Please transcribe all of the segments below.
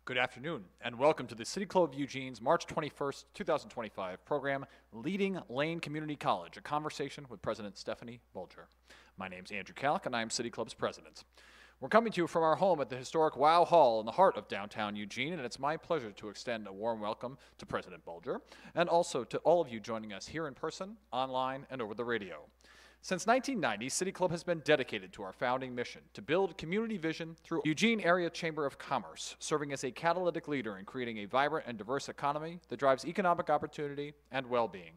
Good afternoon, and welcome to the City Club of Eugene's March 21st, 2025 program, Leading Lane Community College, a conversation with President Stephanie Bulger. My name's Andrew Kalk, and I am City Club's president. We're coming to you from our home at the historic Wow Hall in the heart of downtown Eugene, and it's my pleasure to extend a warm welcome to President Bulger, and also to all of you joining us here in person, online, and over the radio. Since 1990, City Club has been dedicated to our founding mission to build community vision through Eugene Area Chamber of Commerce, serving as a catalytic leader in creating a vibrant and diverse economy that drives economic opportunity and well-being.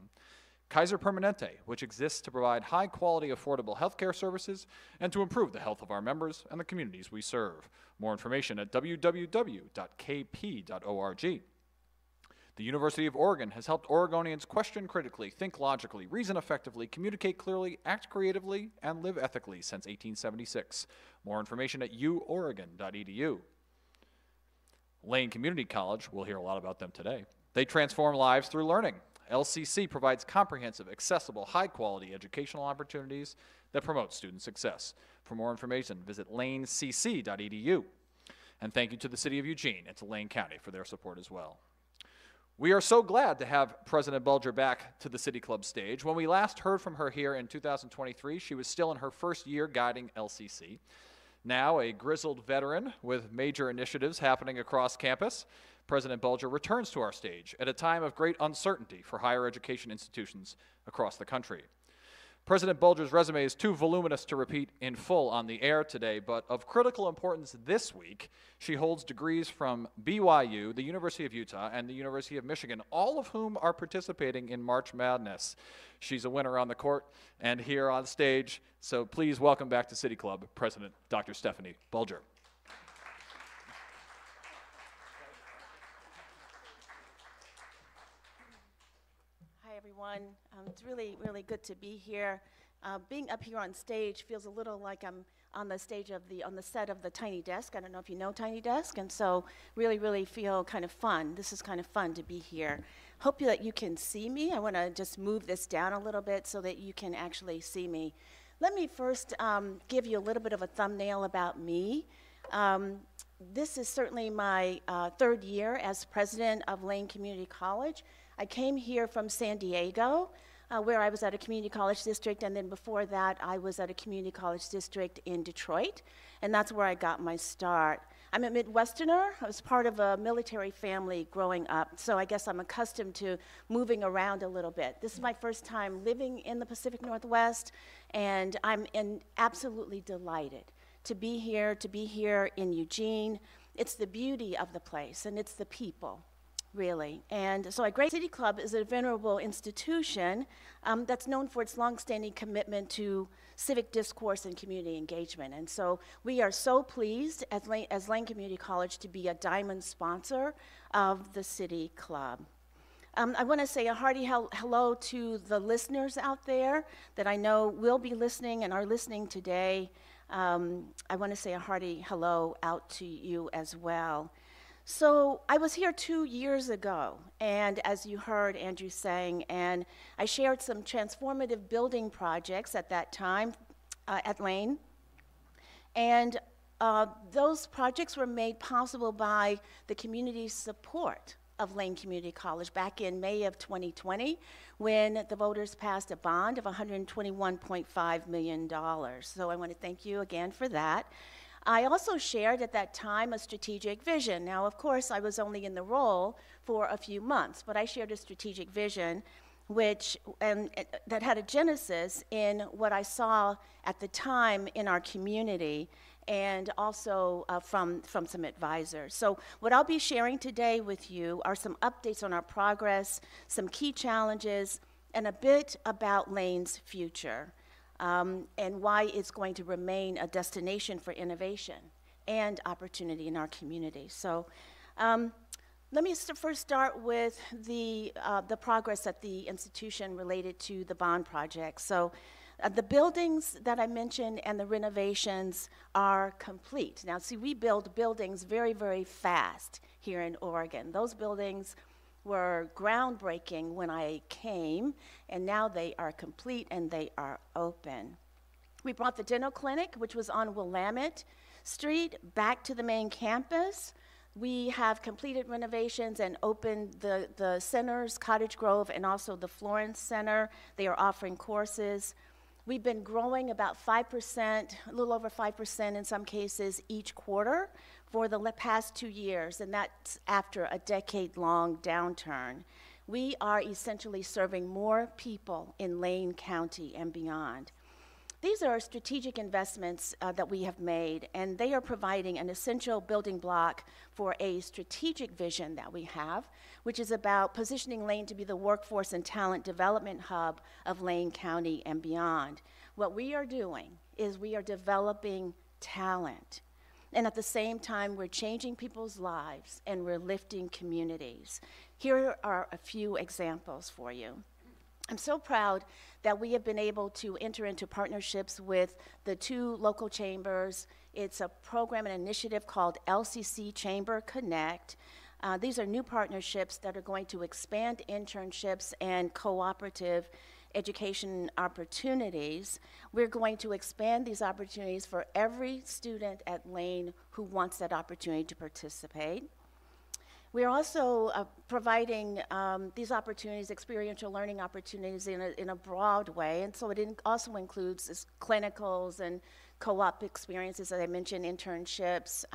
Kaiser Permanente, which exists to provide high-quality, affordable healthcare services and to improve the health of our members and the communities we serve. More information at www.kp.org. The University of Oregon has helped Oregonians question critically, think logically, reason effectively, communicate clearly, act creatively, and live ethically since 1876. More information at uoregon.edu. Lane Community College, we'll hear a lot about them today. They transform lives through learning. LCC provides comprehensive, accessible, high-quality educational opportunities that promote student success. For more information, visit lanecc.edu. And thank you to the City of Eugene and to Lane County for their support as well. We are so glad to have President Bulger back to the City Club stage. When we last heard from her here in 2023, she was still in her first year guiding LCC. Now a grizzled veteran with major initiatives happening across campus, President Bulger returns to our stage at a time of great uncertainty for higher education institutions across the country. President Bulger's resume is too voluminous to repeat in full on the air today, but of critical importance this week, she holds degrees from BYU, the University of Utah, and the University of Michigan, all of whom are participating in March Madness. She's a winner on the court and here on stage, so please welcome back to City Club, President Dr. Stephanie Bulger. Everyone. It's really, really good to be here. Being up here on stage feels a little like I'm on the stage of on the set of the Tiny Desk. I don't know if you know Tiny Desk, and so really, really feel kind of fun. This is kind of fun to be here. Hope that you can see me. I want to just move this down a little bit so that you can actually see me. Let me first give you a little bit of a thumbnail about me. This is certainly my third year as president of Lane Community College. I came here from San Diego, where I was at a community college district, and then before that, I was at a community college district in Detroit, and that's where I got my start. I'm a Midwesterner. I was part of a military family growing up, so I guess I'm accustomed to moving around a little bit. This is my first time living in the Pacific Northwest, and I'm absolutely delighted to be here in Eugene. It's the beauty of the place, and it's the people. Really. And so City Club is a venerable institution that's known for its longstanding commitment to civic discourse and community engagement. And so we are so pleased as Lane Community College to be a diamond sponsor of the City Club. I want to say a hearty hello to the listeners out there that I know will be listening and are listening today. I want to say a hearty hello out to you as well. So I was here 2 years ago, and as you heard Andrew saying, and I shared some transformative building projects at that time at Lane. And those projects were made possible by the community support of Lane Community College back in May of 2020, when the voters passed a bond of $121.5 million. So I want to thank you again for that. I also shared at that time a strategic vision. Now, of course, I was only in the role for a few months, but I shared a strategic vision that had a genesis in what I saw at the time in our community and also from some advisors. So what I'll be sharing today with you are some updates on our progress, some key challenges, and a bit about Lane's future. And why it's going to remain a destination for innovation and opportunity in our community. So let me first start with the progress at the institution related to the bond project. So the buildings that I mentioned and the renovations are complete. Now, see, we build buildings very, very fast here in Oregon. Those buildings were groundbreaking when I came, and now they are complete and they are open. We brought the dental clinic, which was on Willamette Street, back to the main campus. We have completed renovations and opened the centers, Cottage Grove and also the Florence Center. They are offering courses. We've been growing about 5%, a little over 5% in some cases each quarter for the past 2 years, and that's after a decade-long downturn. We are essentially serving more people in Lane County and beyond. These are strategic investments that we have made, and they are providing an essential building block for a strategic vision that we have, which is about positioning Lane to be the workforce and talent development hub of Lane County and beyond. What we are doing is we are developing talent, and at the same time, we're changing people's lives and we're lifting communities. Here are a few examples for you. I'm so proud that we have been able to enter into partnerships with the 2 local chambers. It's a program and initiative called LCC Chamber Connect. These are new partnerships that are going to expand internships and cooperative education opportunities. We're going to expand these opportunities for every student at Lane who wants that opportunity to participate. We're also providing these opportunities, experiential learning opportunities in a broad way, and so it also includes clinicals and co-op experiences, as I mentioned, internships,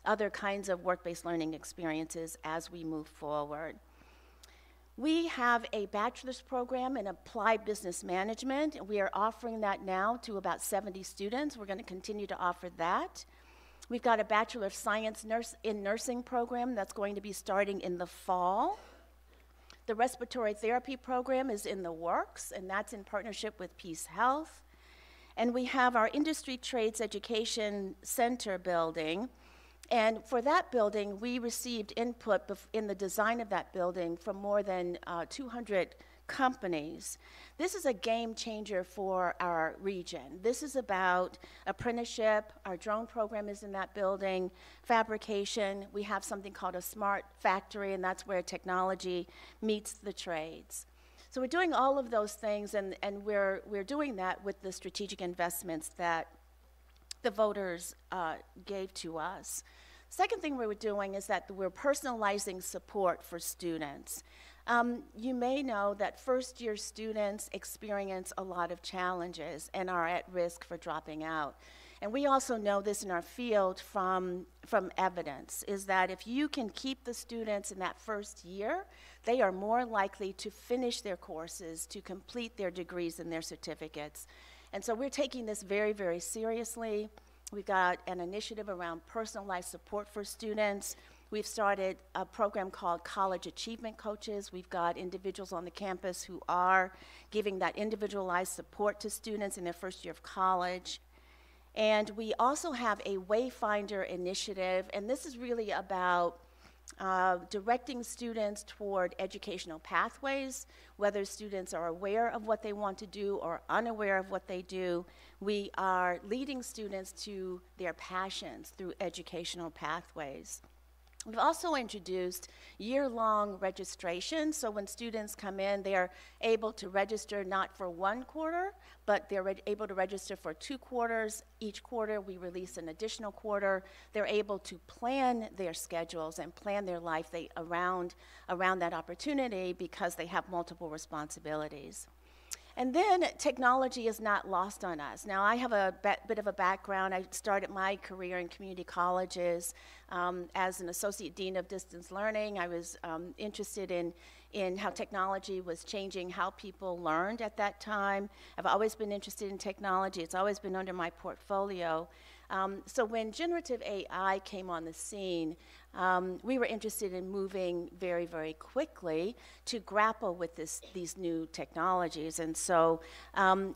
other kinds of work-based learning experiences as we move forward. We have a bachelor's program in applied business management. We are offering that now to about 70 students. We're going to continue to offer that. We've got a Bachelor of Science in Nursing program that's going to be starting in the fall. The respiratory therapy program is in the works, and that's in partnership with Peace Health. And we have our Industry Trades Education Center building. And for that building, we received input in the design of that building from more than 200 companies. This is a game changer for our region. This is about apprenticeship. Our drone program is in that building. Fabrication. We have something called a smart factory, and that's where technology meets the trades. So we're doing all of those things, and we're doing that with the strategic investments that the voters gave to us. Second thing we were doing is that we're personalizing support for students. You may know that first-year students experience a lot of challenges and are at risk for dropping out. And we also know this in our field from evidence, is that if you can keep the students in that first year, they are more likely to finish their courses, to complete their degrees and their certificates. And so we're taking this very, very seriously. We've got an initiative around personalized support for students. We've started a program called College Achievement Coaches. We've got individuals on the campus who are giving that individualized support to students in their first year of college. And we also have a Wayfinder initiative, and this is really about directing students toward educational pathways, whether students are aware of what they want to do or unaware of what they do. We are leading students to their passions through educational pathways. We've also introduced year-long registration, so when students come in, they are able to register not for 1 quarter, but they're able to register for 2 quarters. Each quarter, we release an additional quarter. They're able to plan their schedules and plan their life around that opportunity because they have multiple responsibilities. And then technology is not lost on us. Now, I have a bit of a background. I started my career in community colleges as an associate dean of distance learning. I was interested in how technology was changing how people learned at that time. I've always been interested in technology. It's always been under my portfolio. So when generative AI came on the scene, we were interested in moving very, very quickly to grapple with these new technologies. And so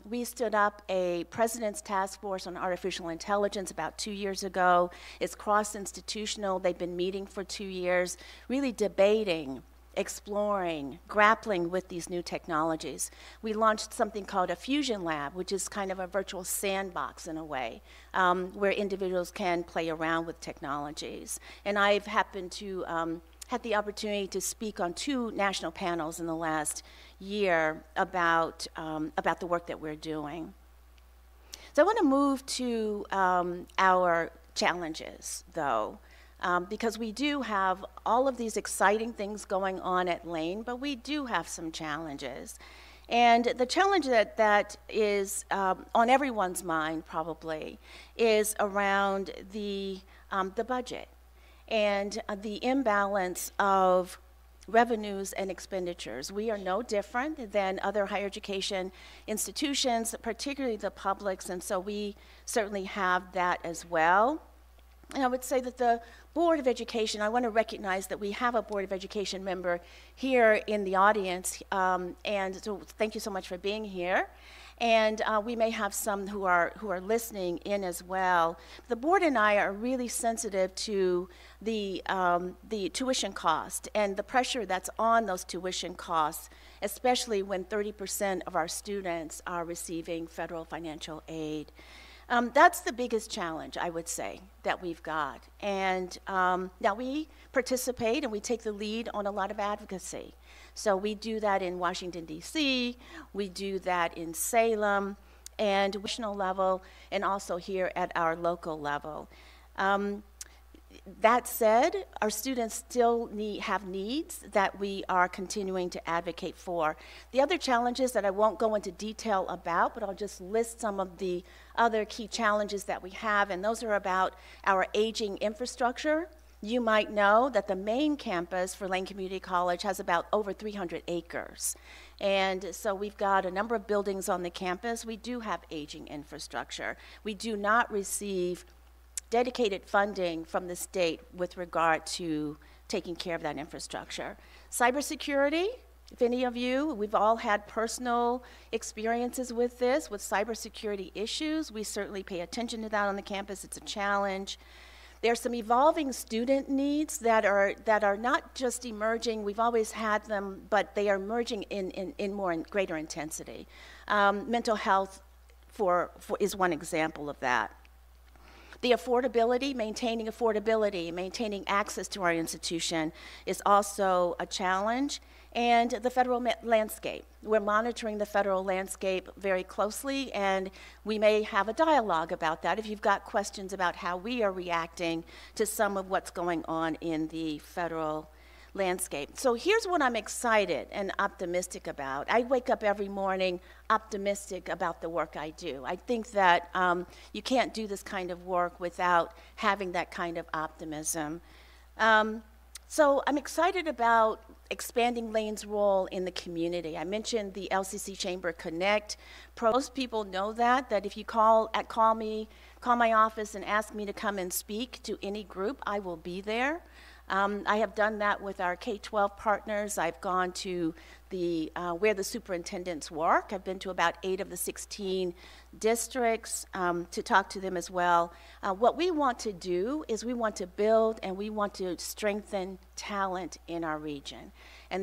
we stood up a President's Task Force on Artificial Intelligence about 2 years ago. It's cross-institutional. They've been meeting for 2 years, really debating, exploring, grappling with these new technologies. We launched something called a Fusion Lab, which is kind of a virtual sandbox in a way, where individuals can play around with technologies. And I've happened to had the opportunity to speak on 2 national panels in the last year about the work that we're doing. So I want to move to our challenges, though. because we do have all of these exciting things going on at Lane, but we do have some challenges. And the challenge that is on everyone's mind probably is around the budget and the imbalance of revenues and expenditures. We are no different than other higher education institutions, particularly the publics, and so we certainly have that as well. And I would say that the Board of Education, I want to recognize that we have a Board of Education member here in the audience, and so thank you so much for being here. And we may have some who are listening in as well. The board and I are really sensitive to the tuition cost and the pressure that's on those tuition costs, especially when 30% of our students are receiving federal financial aid. That's the biggest challenge, I would say, that we've got. And now we participate and we take the lead on a lot of advocacy. So we do that in Washington, D.C., we do that in Salem, and national level, and also here at our local level. That said, our students still have needs that we are continuing to advocate for. The other challenges that I won't go into detail about, but I'll just list some of the other key challenges that we have, and those are about our aging infrastructure. You might know that the main campus for Lane Community College has about over 300 acres. And so we've got a number of buildings on the campus. We do have aging infrastructure. We do not receive dedicated funding from the state with regard to taking care of that infrastructure. Cybersecurity, if any of you, we've all had personal experiences with this, with cybersecurity issues. We certainly pay attention to that on the campus. It's a challenge. There's some evolving student needs that are not just emerging. We've always had them, but they are emerging in greater intensity. Mental health is one example of that. The affordability, maintaining access to our institution is also a challenge. And the federal landscape. We're monitoring the federal landscape very closely, and we may have a dialogue about that if you've got questions about how we are reacting to some of what's going on in the federal landscape. So here's what I'm excited and optimistic about. I wake up every morning optimistic about the work I do. I think that you can't do this kind of work without having that kind of optimism. So I'm excited about expanding Lane's role in the community. I mentioned the LCC Chamber Connect. Most people know that if you call my office and ask me to come and speak to any group, I will be there. I have done that with our K-12 partners. I've gone to where the superintendents work. I've been to about 8 of the 16 districts to talk to them as well. What we want to do is we want to build and we want to strengthen talent in our region. And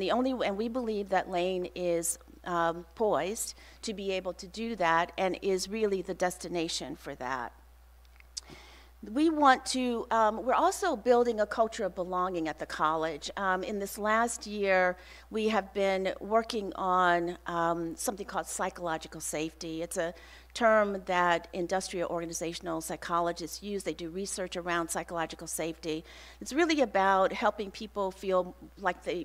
we believe that Lane is poised to be able to do that and is really the destination for that. We're also building a culture of belonging at the college. In this last year, we have been working on something called psychological safety. It's a term that industrial organizational psychologists use. They do research around psychological safety. It's really about helping people feel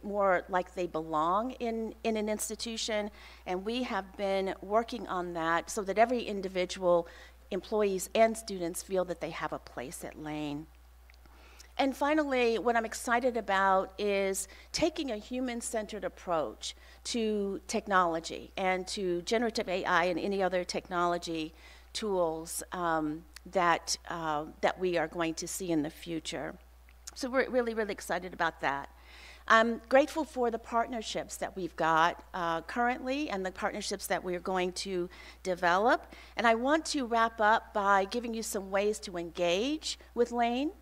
more like they belong in an institution, and we have been working on that so that every individual, employees and students, feel that they have a place at Lane. And finally, what I'm excited about is taking a human-centered approach to technology and to generative AI and any other technology tools that we are going to see in the future. So we're really, really excited about that. I'm grateful for the partnerships that we've got currently and the partnerships that we're going to develop. And I want to wrap up by giving you some ways to engage with Lane.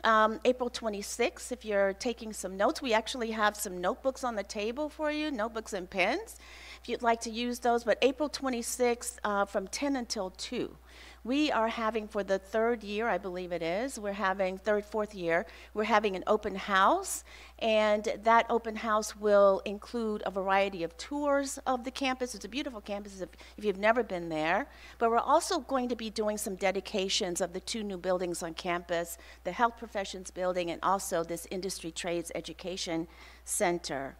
April 26th, if you're taking some notes, we actually have some notebooks on the table for you, notebooks and pens, if you'd like to use those. But April 26th from 10 until 2, We are having, for the third year, I believe it is, fourth year, we're having an open house, and that open house will include a variety of tours of the campus. It's a beautiful campus if you've never been there, but we're also going to be doing some dedications of the 2 new buildings on campus, the Health Professions Building and also this Industry Trades Education Center.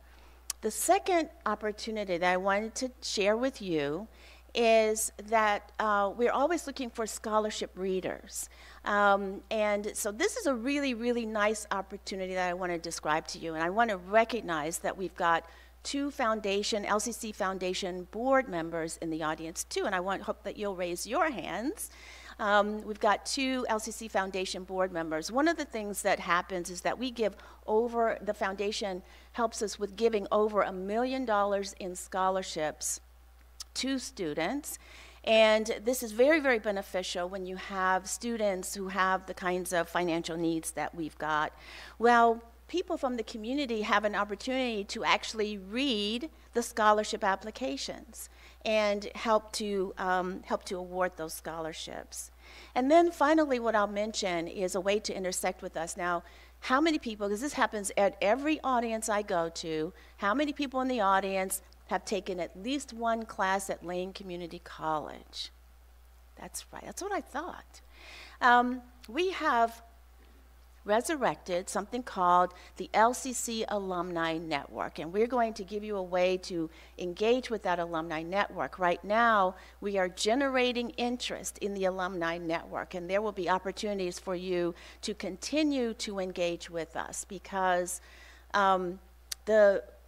The second opportunity that I wanted to share with you is that we're always looking for scholarship readers. And so this is a really, really nice opportunity that I want to describe to you. And I want to recognize that we've got 2 LCC Foundation board members in the audience too. And I hope that you'll raise your hands. We've got 2 LCC Foundation board members. One of the things that happens is that the foundation helps us with giving over $1 million in scholarships to students, and this is very, very beneficial when you have students who have the kinds of financial needs that we've got. Well, people from the community have an opportunity to actually read the scholarship applications and help to award those scholarships. And then finally, what I'll mention is a way to intersect with us. Now, how many people, because this happens at every audience I go to, how many people in the audience have taken at least 1 class at Lane Community College? That's right, that's what I thought. We have resurrected something called the LCC Alumni Network, and we're going to give you a way to engage with that alumni network. Right now, we are generating interest in the alumni network, and there will be opportunities for you to continue to engage with us, because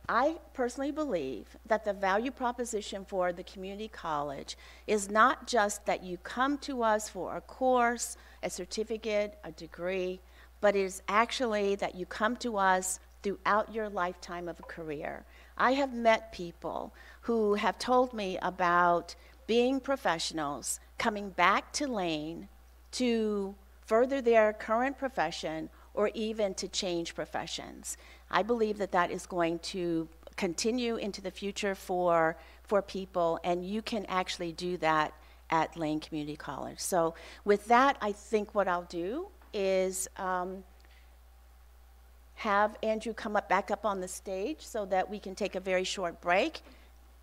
I personally believe that the value proposition for the community college is not just that you come to us for a course, a certificate, a degree, but it is actually that you come to us throughout your lifetime of a career. I have met people who have told me about being professionals, coming back to Lane to further their current profession or even to change professions. I believe that that is going to continue into the future for people, and you can actually do that at Lane Community College. So with that, I think what I'll do is have Andrew come back up on the stage so that we can take a very short break,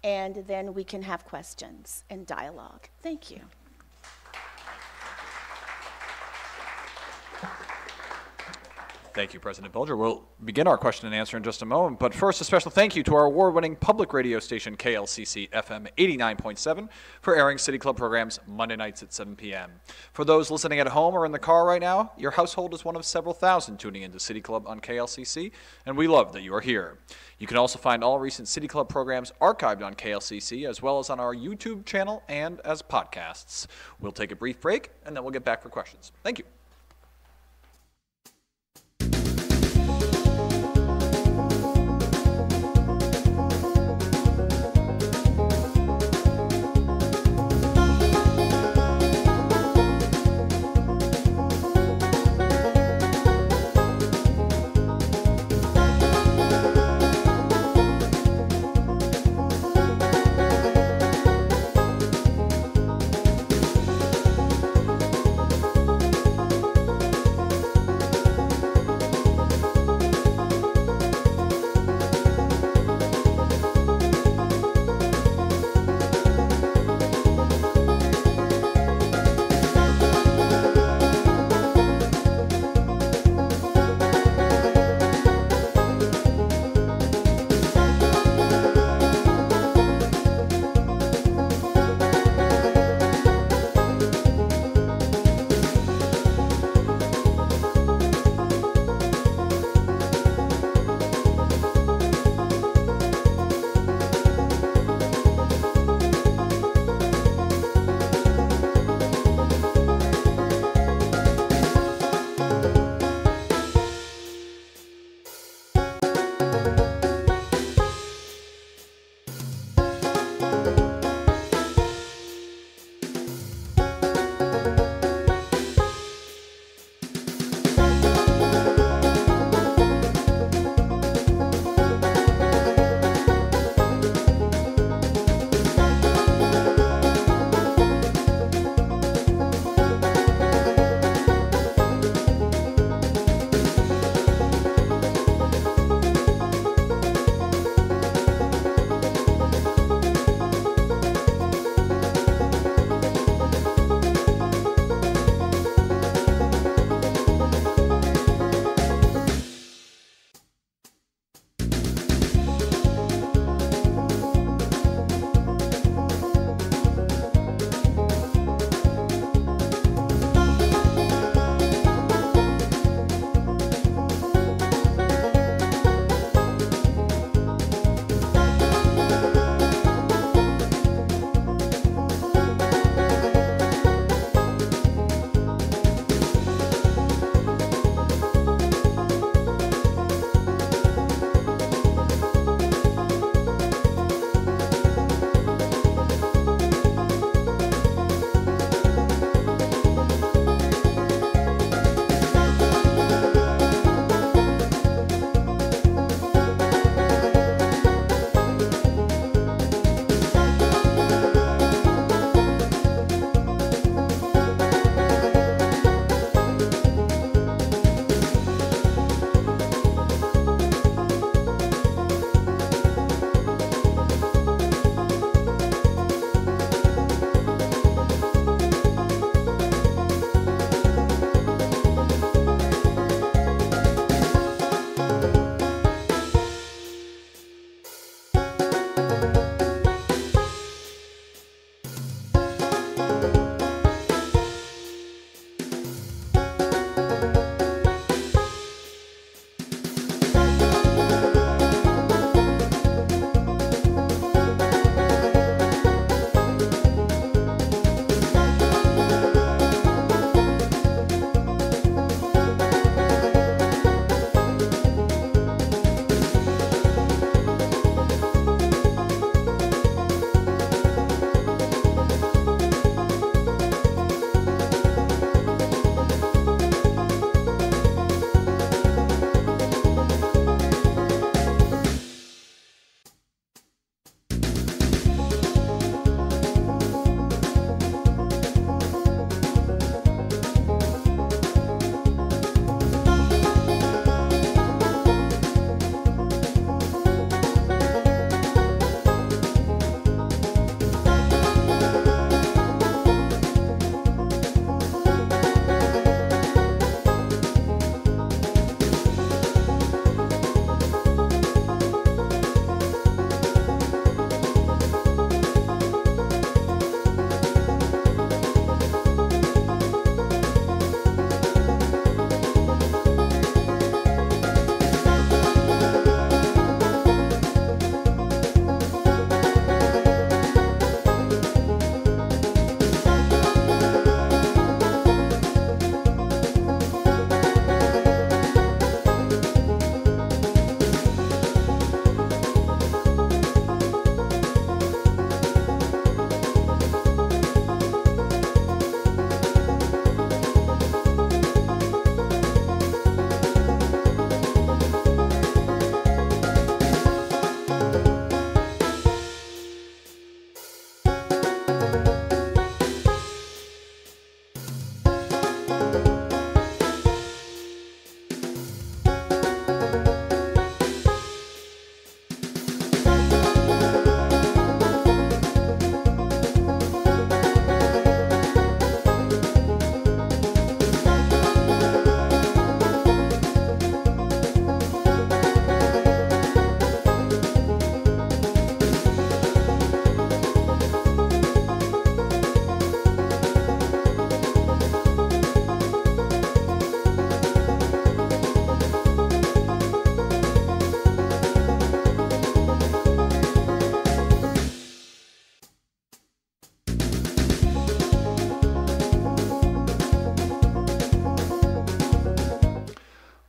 and then we can have questions and dialogue. Thank you. Thank you, President Bulger. We'll begin our question and answer in just a moment, but first a special thank you to our award-winning public radio station KLCC FM 89.7 for airing City Club programs Monday nights at 7 p.m. For those listening at home or in the car right now, your household is one of several thousand tuning into City Club on KLCC, and we love that you are here. You can also find all recent City Club programs archived on KLCC, as well as on our YouTube channel and as podcasts. We'll take a brief break, and then we'll get back for questions. Thank you.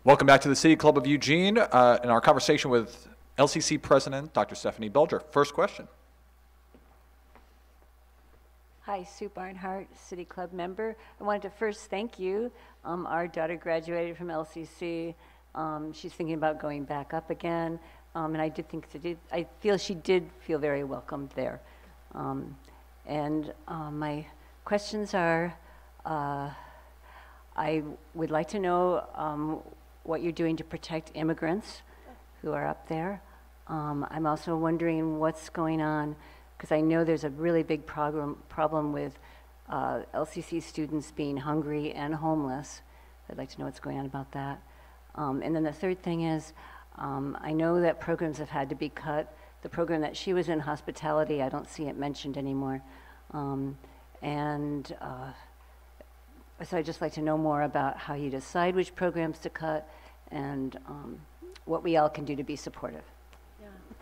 Welcome back to the City Club of Eugene in our conversation with LCC President Dr. Stephanie Bulger. First question. Hi, Sue Barnhart, City Club member. I wanted to first thank you. Our daughter graduated from LCC. She's thinking about going back up again, and I feel she did feel very welcomed there. My questions are, I would like to know what you're doing to protect immigrants who are up there. I'm also wondering what's going on, because I know there's a really big problem with LCC students being hungry and homeless. I'd like to know what's going on about that. And then the third thing is, I know that programs have had to be cut. The program that she was in, hospitality, I don't see it mentioned anymore. So I'd just like to know more about how you decide which programs to cut and what we all can do to be supportive.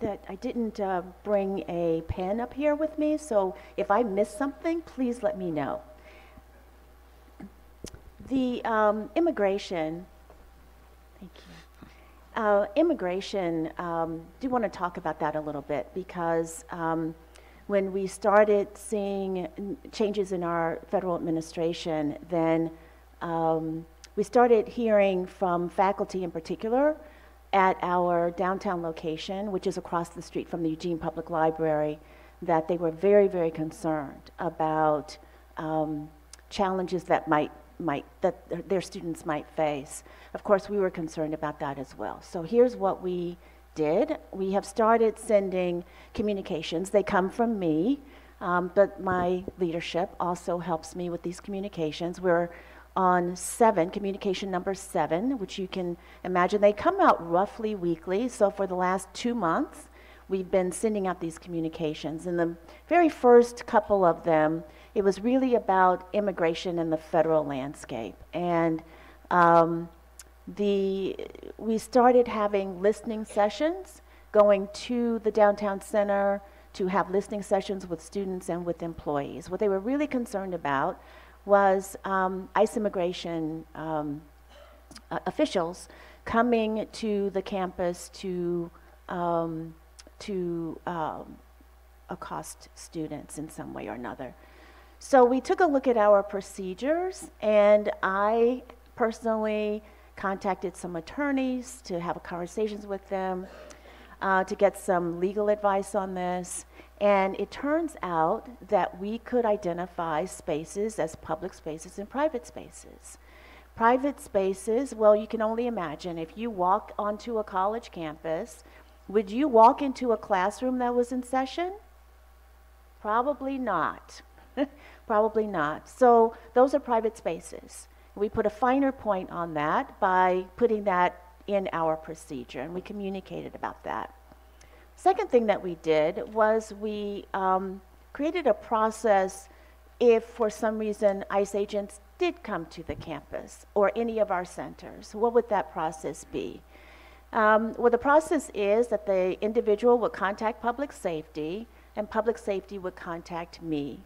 That I didn't bring a pen up here with me, so if I miss something, please let me know. The immigration, thank you. Immigration, do want to talk about that a little bit, because when we started seeing changes in our federal administration, then we started hearing from faculty in particular at our downtown location, which is across the street from the Eugene Public Library, that they were very, very concerned about challenges that that their students might face. Of course, we were concerned about that as well. So here's what we did. We have started sending communications. They come from me, but my leadership also helps me with these communications. We're on communication number 7, which you can imagine. They come out roughly weekly. So for the last 2 months, we've been sending out these communications. In the very first couple of them, it was really about immigration in the federal landscape. And we started having listening sessions, going to the downtown center to have listening sessions with students and with employees. What they were really concerned about was ICE immigration officials coming to the campus to accost students in some way or another. So we took a look at our procedures, and I personally contacted some attorneys to have conversations with them, to get some legal advice on this. And it turns out that we could identify spaces as public spaces and private spaces. Private spaces, well, you can only imagine, if you walk onto a college campus, would you walk into a classroom that was in session? Probably not. Probably not. So those are private spaces. We put a finer point on that by putting that in our procedure, and we communicated about that. Second thing that we did was we created a process if for some reason ICE agents did come to the campus or any of our centers. What would that process be? Well, the process is that the individual would contact public safety, and public safety would contact me.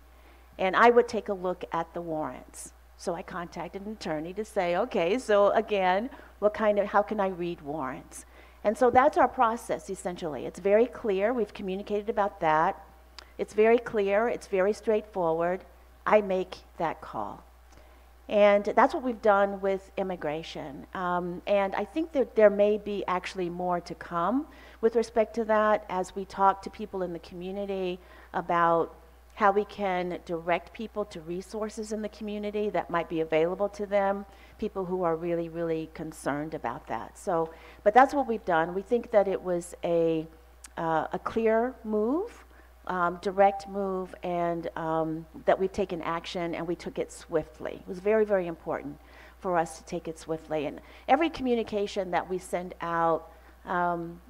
And I would take a look at the warrants. So I contacted an attorney to say, okay, so again, how can I read warrants? And so that's our process, essentially. It's very clear. We've communicated about that. It's very clear. It's very straightforward. I make that call. And that's what we've done with immigration. And I think that there may be actually more to come with respect to that as we talk to people in the community about how we can direct people to resources in the community that might be available to them, people who are really, really concerned about that. So, but that's what we've done. We think that it was a clear move, direct move, and that we've taken action, and we took it swiftly. It was very, very important for us to take it swiftly. And every communication that we send out,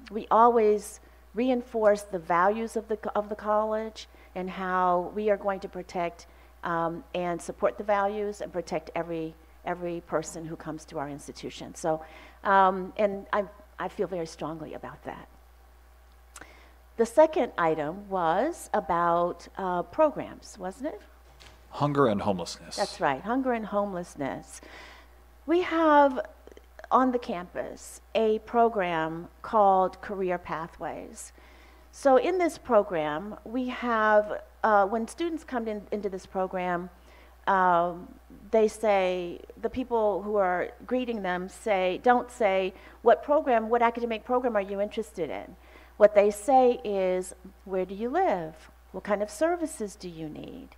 we always reinforce the values of the college and how we are going to protect and support the values and protect every person who comes to our institution. So, and I feel very strongly about that. The second item was about programs, wasn't it? Hunger and homelessness. That's right, hunger and homelessness. We have on the campus a program called Career Pathways. So in this program, we have, when students come into this program, they say, the people who are greeting them don't say, what academic program are you interested in? What they say is, where do you live? What kind of services do you need?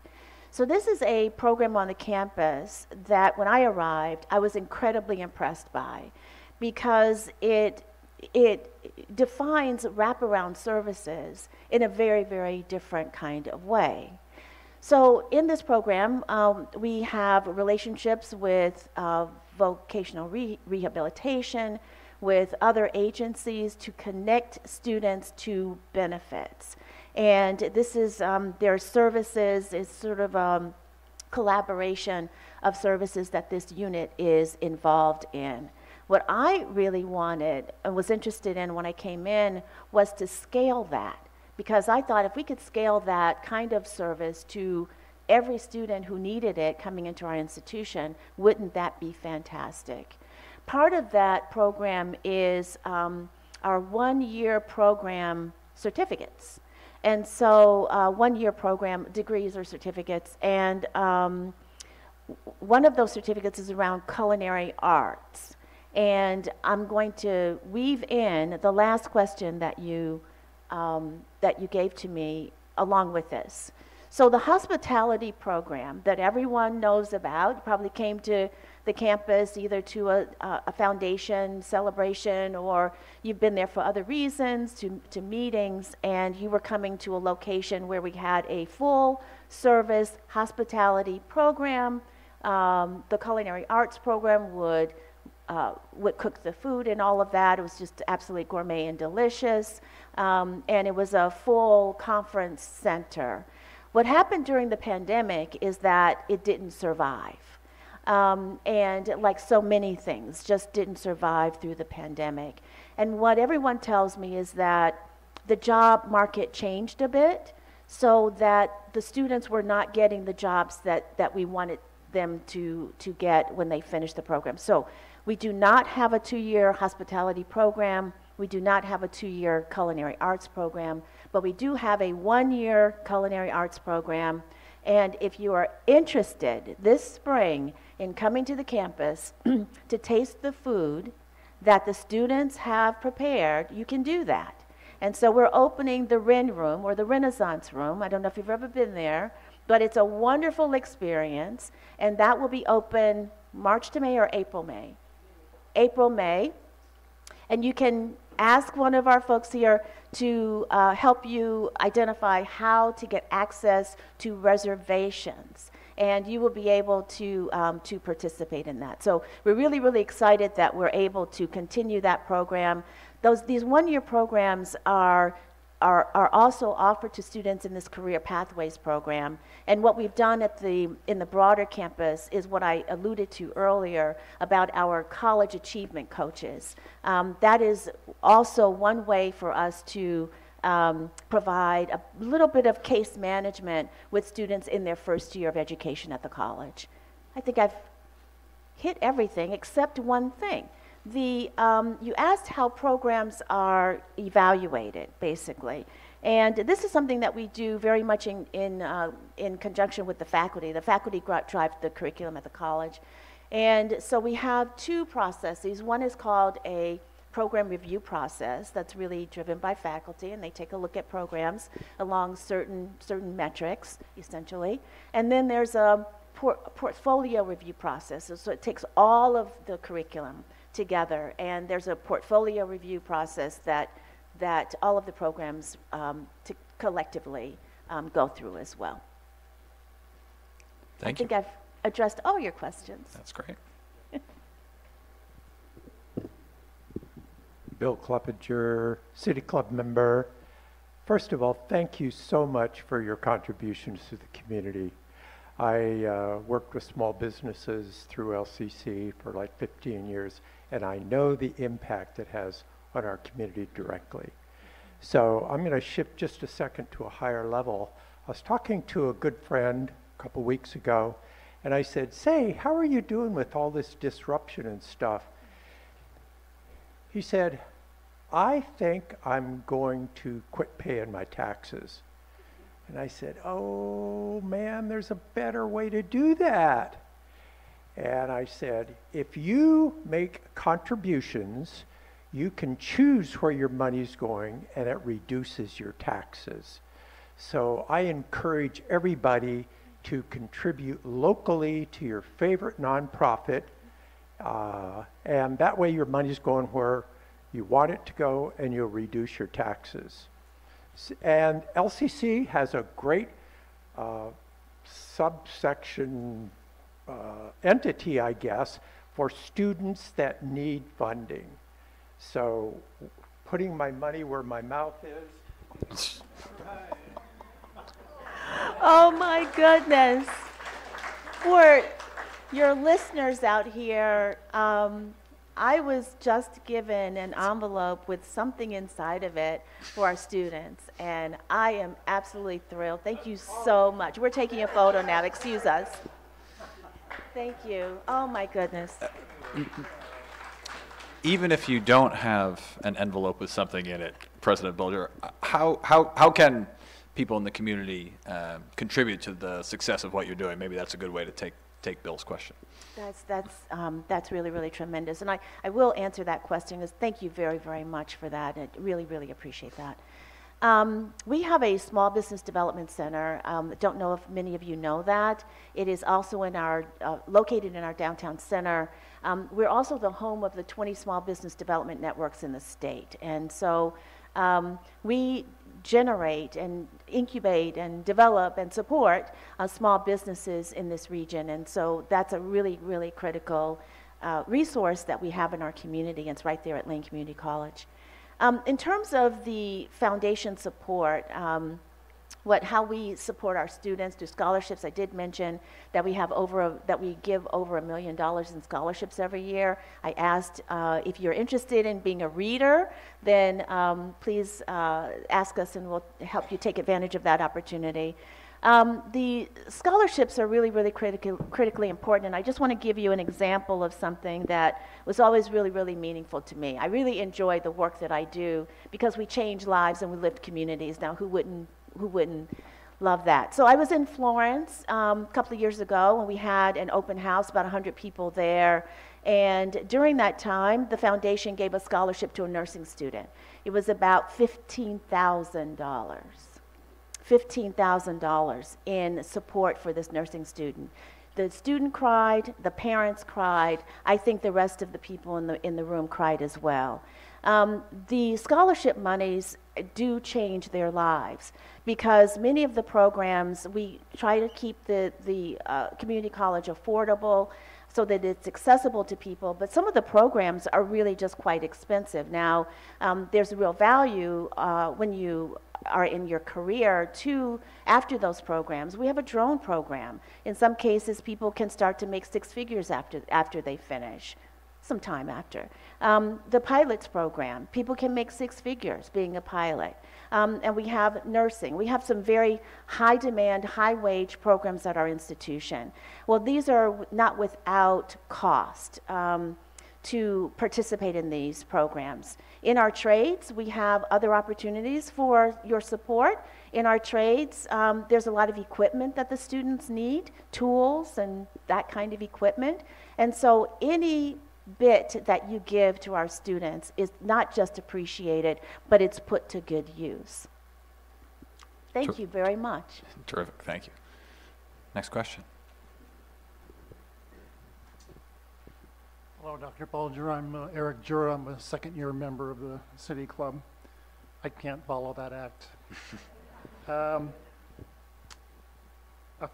So this is a program on the campus that when I arrived, I was incredibly impressed by, because it defines wraparound services in a very, very different kind of way. So in this program, we have relationships with vocational rehabilitation, with other agencies to connect students to benefits. And this is, their services is sort of a collaboration of services that this unit is involved in. What I really wanted and was interested in when I came in was to scale that, because I thought if we could scale that kind of service to every student who needed it coming into our institution, wouldn't that be fantastic? Part of that program is our one-year program certificates. And so one-year program degrees or certificates, and one of those certificates is around culinary arts. And I'm going to weave in the last question that you gave to me along with this. So the hospitality program that everyone knows about, you probably came to the campus either to a foundation celebration, or you've been there for other reasons, to meetings, and you were coming to a location where we had a full service hospitality program. The culinary arts program would cook the food and all of that. It was just absolutely gourmet and delicious. And it was a full conference center. What happened during the pandemic is that it didn't survive. And like so many things, just didn't survive through the pandemic. And what everyone tells me is that the job market changed a bit, so that the students were not getting the jobs that we wanted them to get when they finished the program. So we do not have a 2-year hospitality program. We do not have a 2-year culinary arts program, but we do have a 1-year culinary arts program. And if you are interested this spring in coming to the campus to taste the food that the students have prepared, you can do that. And so we're opening the Ren Room, or the Renaissance Room. I don't know if you've ever been there, but it's a wonderful experience. And that will be open March to May or April, May? April, May. And you can ask one of our folks here to help you identify how to get access to reservations, and you will be able to participate in that. So we're really, really excited that we're able to continue that program. These 1-year programs are also offered to students in this Career Pathways program. And what we've done in the broader campus is what I alluded to earlier about our college achievement coaches. That is also one way for us to provide a little bit of case management with students in their first year of education at the college. I think I've hit everything except one thing. You asked how programs are evaluated, basically. And this is something that we do very much in conjunction with the faculty. The faculty drive the curriculum at the college. And so we have 2 processes. One is called a program review process that's really driven by faculty, and they take a look at programs along certain metrics, essentially. And then there's a portfolio review process. So it takes all of the curriculum together, and there's a portfolio review process that all of the programs collectively go through as well. Thank you. I think I've addressed all your questions. That's great. Bill Cleppinger, City Club member. First of all, thank you so much for your contributions to the community. I worked with small businesses through LCC for like 15 years, and I know the impact it has on our community directly. So I'm going to shift just a second to a higher level. I was talking to a good friend a couple weeks ago, and I said, "Say, how are you doing with all this disruption and stuff?" He said, I think I'm going to quit paying my taxes. And I said, oh man, there's a better way to do that. And I said, if you make contributions, you can choose where your money's going and it reduces your taxes. So I encourage everybody to contribute locally to your favorite nonprofit, and that way your money's going where you want it to go and you'll reduce your taxes. And LCC has a great subsection entity, I guess, for students that need funding. So putting my money where my mouth is. Oh my goodness. For your listeners out here, I was just given an envelope with something inside of it for our students, and I am absolutely thrilled. Thank you so much. We're taking a photo now. Excuse us. Thank you. Oh my goodness. Even if you don't have an envelope with something in it, President Bulger, how can people in the community contribute to the success of what you're doing? Maybe that's a good way to take Bill's question. That's really, really tremendous. And I will answer that question. Thank you very, very much for that. I really, really appreciate that. We have a small business development center. Don't know if many of you know that. It is also located in our downtown center. We're also the home of the 20 small business development networks in the state. And so we generate and incubate and develop and support small businesses in this region. And so that's a really, really critical resource that we have in our community, and it's right there at Lane Community College. In terms of the foundation support, how we support our students through scholarships, I did mention that we give over $1 million in scholarships every year. I asked if you're interested in being a reader, then please ask us and we'll help you take advantage of that opportunity. The scholarships are really, really critically important, and I just want to give you an example of something that was always really, really meaningful to me. I really enjoy the work that I do because we change lives and we lift communities. Now, who wouldn't love that? So I was in Florence a couple of years ago, and we had an open house, about 100 people there. And during that time, the foundation gave a scholarship to a nursing student. It was about $15,000. $15,000 in support for this nursing student. The student cried, the parents cried. I think the rest of the people in the room cried as well. The scholarship monies do change their lives because many of the programs, we try to keep the community college affordable so that it's accessible to people, but some of the programs are really just quite expensive. Now, there's a real value when you are in your career after those programs. We have a drone program. In some cases, people can start to make 6 figures after they finish, some time after. The pilots program, people can make 6 figures being a pilot. And we have nursing. We have some very high demand, high wage programs at our institution. Well, these are not without cost to participate in these programs. In our trades, we have other opportunities for your support. In our trades, there's a lot of equipment that the students need, tools and that kind of equipment. And so any bit that you give to our students is not just appreciated, but it's put to good use. Thank you very much. Terrific, thank you. Next question. Hello, Dr. Bulger. I'm Eric Jura. I'm a second-year member of the City Club. I can't follow that act. A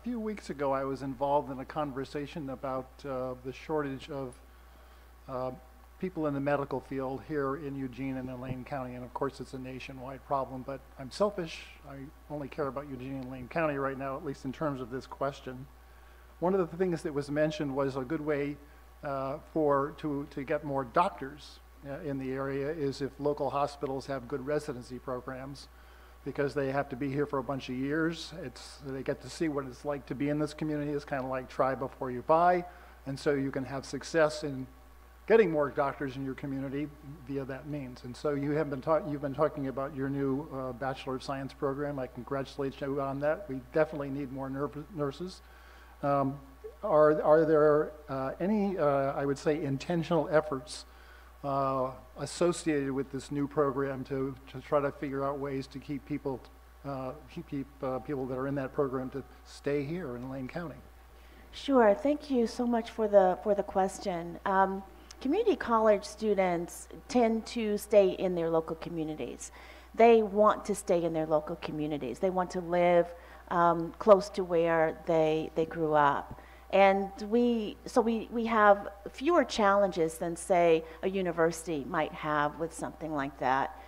few weeks ago, I was involved in a conversation about the shortage of people in the medical field here in Eugene and in Lane County, and of course it's a nationwide problem, but I'm selfish. I only care about Eugene and Lane County right now, at least in terms of this question. One of the things that was mentioned was a good way to get more doctors in the area is if local hospitals have good residency programs, because they have to be here for a bunch of years. They get to see what it's like to be in this community. It's kind of like try before you buy, and so you can have success in getting more doctors in your community via that means. And so you've been talking about your new Bachelor of Science program. I congratulate you on that. We definitely need more nurses. Are there any, I would say, intentional efforts associated with this new program to try to figure out ways to keep people people that are in that program to stay here in Lane County? Sure. Thank you so much for the question. Community college students tend to stay in their local communities. They want to stay in their local communities. They want to live close to where they grew up. And we have fewer challenges than, say, a university might have with something like that.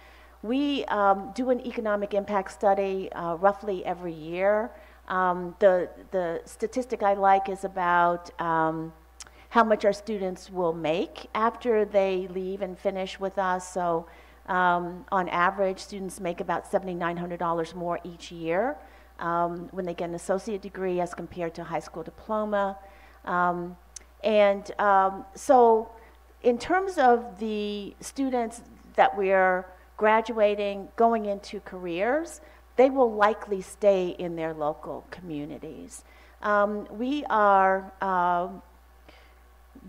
We do an economic impact study roughly every year. The statistic I like is about how much our students will make after they leave and finish with us. So on average, students make about $7,900 more each year when they get an associate degree as compared to a high school diploma. So in terms of the students that we're graduating, going into careers, they will likely stay in their local communities. We are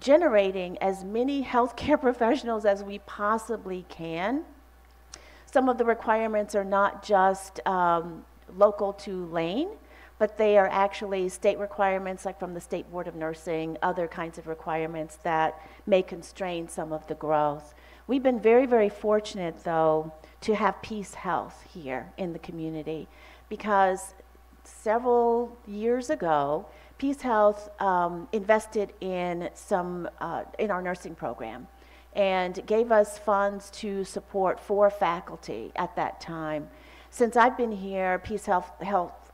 generating as many healthcare professionals as we possibly can. Some of the requirements are not just local to Lane, but they are actually state requirements, like from the State Board of Nursing, other kinds of requirements that may constrain some of the growth. We've been very, very fortunate, though, to have Peace Health here in the community, because several years ago, Peace Health invested in in our nursing program and gave us funds to support 4 faculty at that time. Since I've been here, Peace Health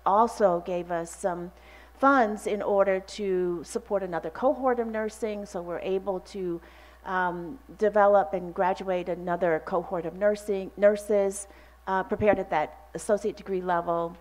also gave us some funds in order to support another cohort of nursing, so we're able to develop and graduate another cohort of nurses prepared at that associate degree level,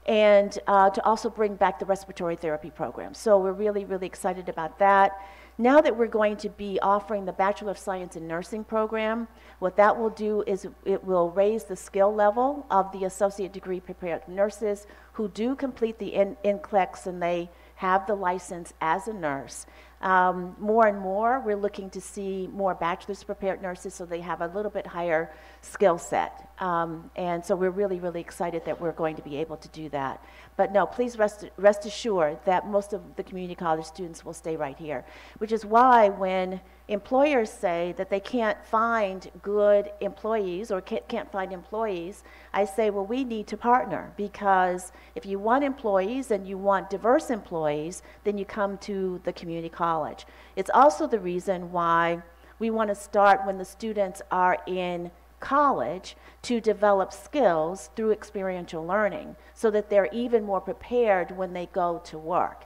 and to also bring back the respiratory therapy program. So we're really, really excited about that. Now that we're going to be offering the Bachelor of Science in Nursing program, what that will do is it will raise the skill level of the associate degree prepared nurses who do complete the NCLEX and they have the license as a nurse. More and more, we're looking to see more bachelor's prepared nurses so they have a little bit higher skill set. And so we're really, really excited that we're going to be able to do that. But no, please rest assured that most of the community college students will stay right here, which is why when employers say that they can't find good employees or can't find employees, I say, well, we need to partner, because if you want employees and you want diverse employees, then you come to the community college. It's also the reason why we want to start when the students are in college to develop skills through experiential learning so that they're even more prepared when they go to work.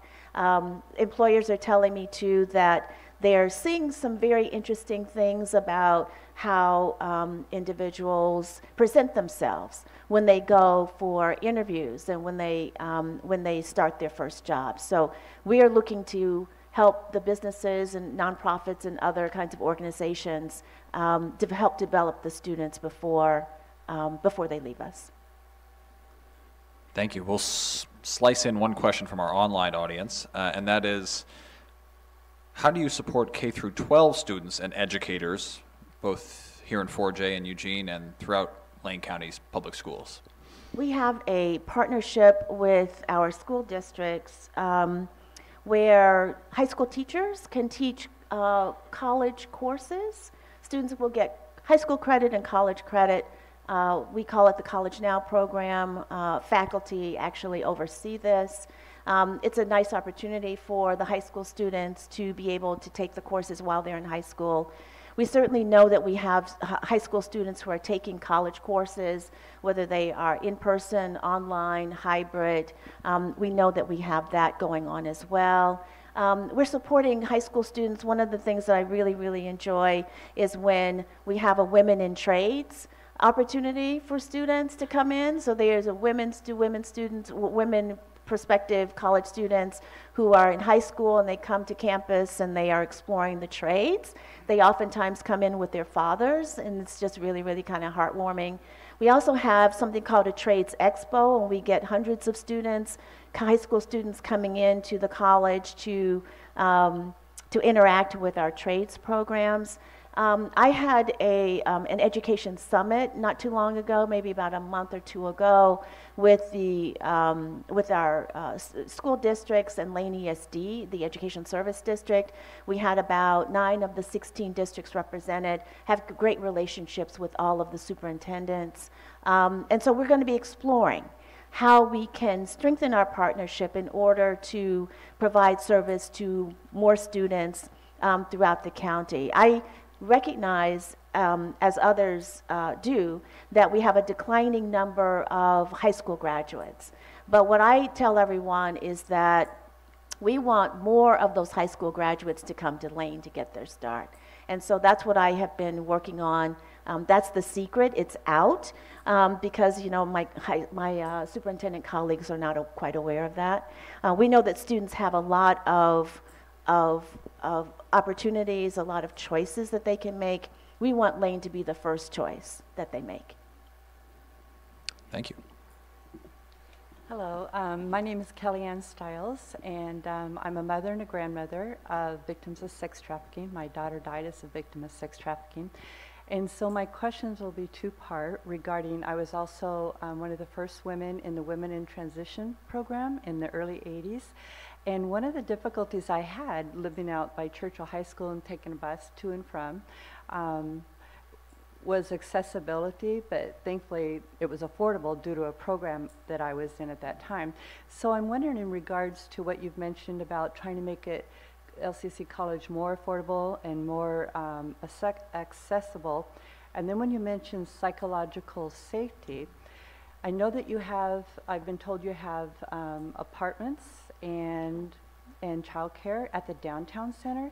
Employers are telling me too that they're seeing some very interesting things about how individuals present themselves when they go for interviews and when they start their first job. So we are looking to help the businesses and nonprofits and other kinds of organizations to help develop the students before they leave us. Thank you. We'll slice in one question from our online audience, and that is, how do you support K through 12 students and educators, both here in 4J and Eugene and throughout Lane County's public schools? We have a partnership with our school districts where high school teachers can teach college courses. Students will get high school credit and college credit. We call it the College Now program. Faculty actually oversee this. It's a nice opportunity for the high school students to be able to take the courses while they're in high school. We certainly know that we have high school students who are taking college courses, whether they are in person, online, hybrid. We know that we have that going on as well. We're supporting high school students. One of the things that I really, really enjoy is when we have a women in trades opportunity for students to come in. So there's a women prospective college students who are in high school and they come to campus and they are exploring the trades. They oftentimes come in with their fathers, and it's just really, really kind of heartwarming. We also have something called a Trades Expo, and we get hundreds of students, high school students coming into the college to interact with our trades programs. I had an education summit not too long ago, maybe about a month or two ago, with our school districts and Lane ESD, the Education Service District. We had about 9 of the 16 districts represented, have great relationships with all of the superintendents. And so we're going to be exploring how we can strengthen our partnership in order to provide service to more students throughout the county. I recognize, as others do, that we have a declining number of high school graduates. But what I tell everyone is that we want more of those high school graduates to come to Lane to get their start. And so that's what I have been working on. That's the secret. It's out because, you know, my superintendent colleagues are not quite aware of that. We know that students have a lot of opportunities, a lot of choices that they can make. We want Lane to be the first choice that they make. Thank you. Hello, my name is Kellyanne Stiles, and I'm a mother and a grandmother of victims of sex trafficking. My daughter died as a victim of sex trafficking. And so my questions will be two-part regarding, I was also one of the first women in the Women in Transition program in the early 80s. And one of the difficulties I had living out by Churchill High School and taking a bus to and from was accessibility, but thankfully it was affordable due to a program that I was in at that time. So I'm wondering, in regards to what you've mentioned about trying to make it LCC College more affordable and more accessible, and then when you mentioned psychological safety, I know that you have, I've been told you have apartments and childcare at the downtown center.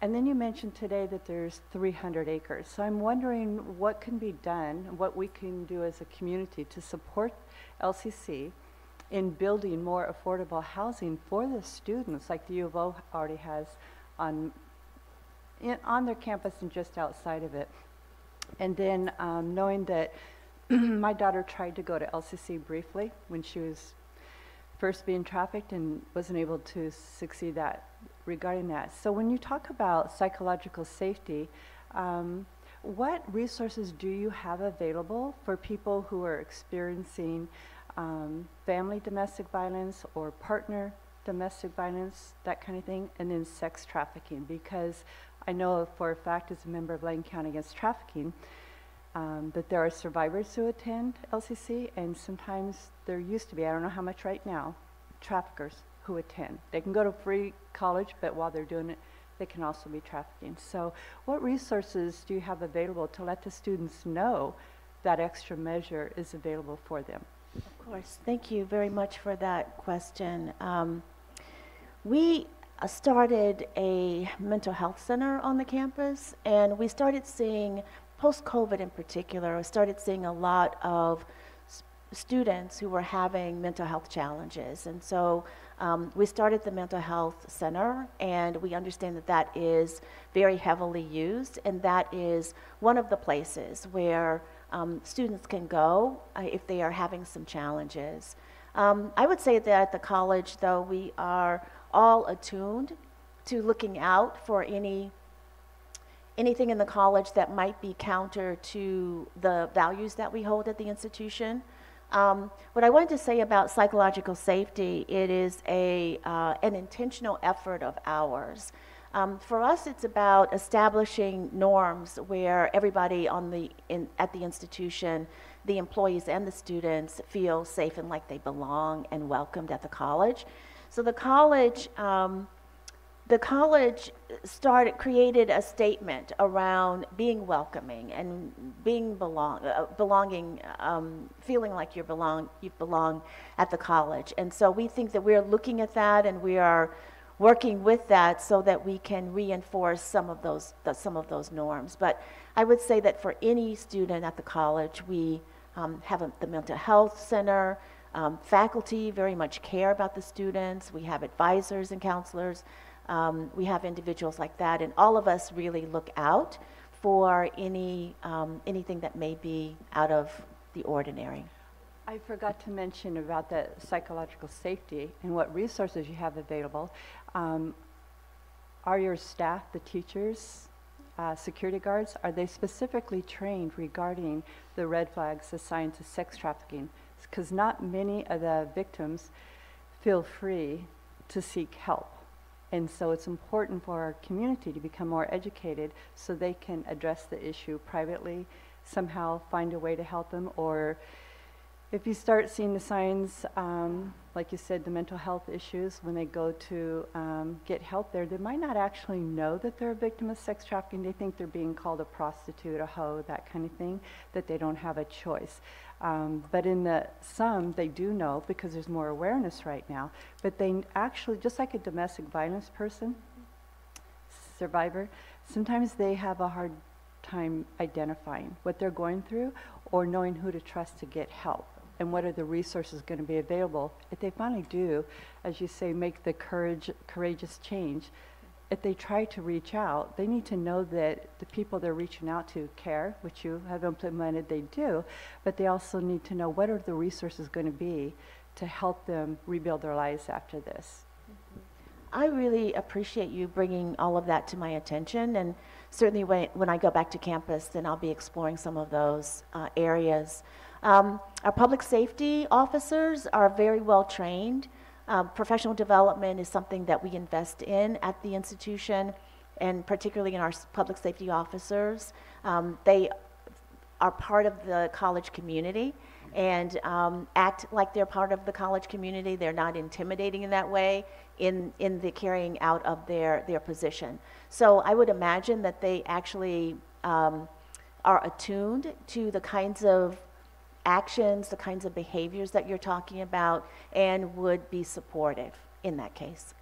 And then you mentioned today that there's 300 acres. So I'm wondering what can be done, what we can do as a community to support LCC in building more affordable housing for the students, like the U of O already has on their campus and just outside of it. And then knowing that my daughter tried to go to LCC briefly when she was first being trafficked and wasn't able to succeed regarding that. So when you talk about psychological safety, what resources do you have available for people who are experiencing family domestic violence or partner domestic violence, that kind of thing, and then sex trafficking? Because I know for a fact, as a member of Lane County Against Trafficking, that there are survivors who attend LCC, and sometimes there used to be, I don't know how much right now, traffickers who attend. They can go to free college, but while they're doing it, they can also be trafficking. So what resources do you have available to let the students know that extra measure is available for them? Of course. Thank you very much for that question. We started a mental health center on the campus, and we started seeing, post-COVID in particular, we started seeing a lot of students who were having mental health challenges. And so we started the mental health center, and we understand that that is very heavily used, and that is one of the places where students can go if they are having some challenges. I would say that at the college, though, we are all attuned to looking out for anything in the college that might be counter to the values that we hold at the institution. What I wanted to say about psychological safety, it is an intentional effort of ours. For us, it's about establishing norms where everybody at the institution, the employees and the students, feel safe and like they belong and welcomed at the college. So the college created a statement around being welcoming and being belonging, feeling like you belong at the college. And so we think that we're looking at that, and we are working with that so that we can reinforce some of those norms. But I would say that for any student at the college, we have the mental health center. Faculty very much care about the students. We have advisors and counselors. We have individuals like that, and all of us really look out for anything that may be out of the ordinary. I forgot to mention about the psychological safety and what resources you have available. Are your staff, the teachers, security guards, are they specifically trained regarding the red flags, the signs of sex trafficking? Because not many of the victims feel free to seek help. And so it's important for our community to become more educated so they can address the issue privately, somehow find a way to help them. Or if you start seeing the signs, like you said, the mental health issues, when they go to get help there, they might not actually know that they're a victim of sex trafficking. They think they're being called a prostitute, a hoe, that kind of thing, that they don't have a choice. But in some, they do know because there's more awareness right now. But they actually, just like a domestic violence person, survivor, sometimes they have a hard time identifying what they're going through or knowing who to trust to get help and what are the resources going to be available. If they finally do, as you say, make the courageous change, if they try to reach out, they need to know that the people they're reaching out to care, which you have implemented, they do, but they also need to know what are the resources going to be to help them rebuild their lives after this. I really appreciate you bringing all of that to my attention, and certainly when I go back to campus, then I'll be exploring some of those areas. Our public safety officers are very well trained. Professional development is something that we invest in at the institution, and particularly in our public safety officers. They are part of the college community and act like they're part of the college community. They're not intimidating in that way in the carrying out of their position. So I would imagine that they actually are attuned to the kinds of actions, the kinds of behaviors that you're talking about, and would be supportive in that case.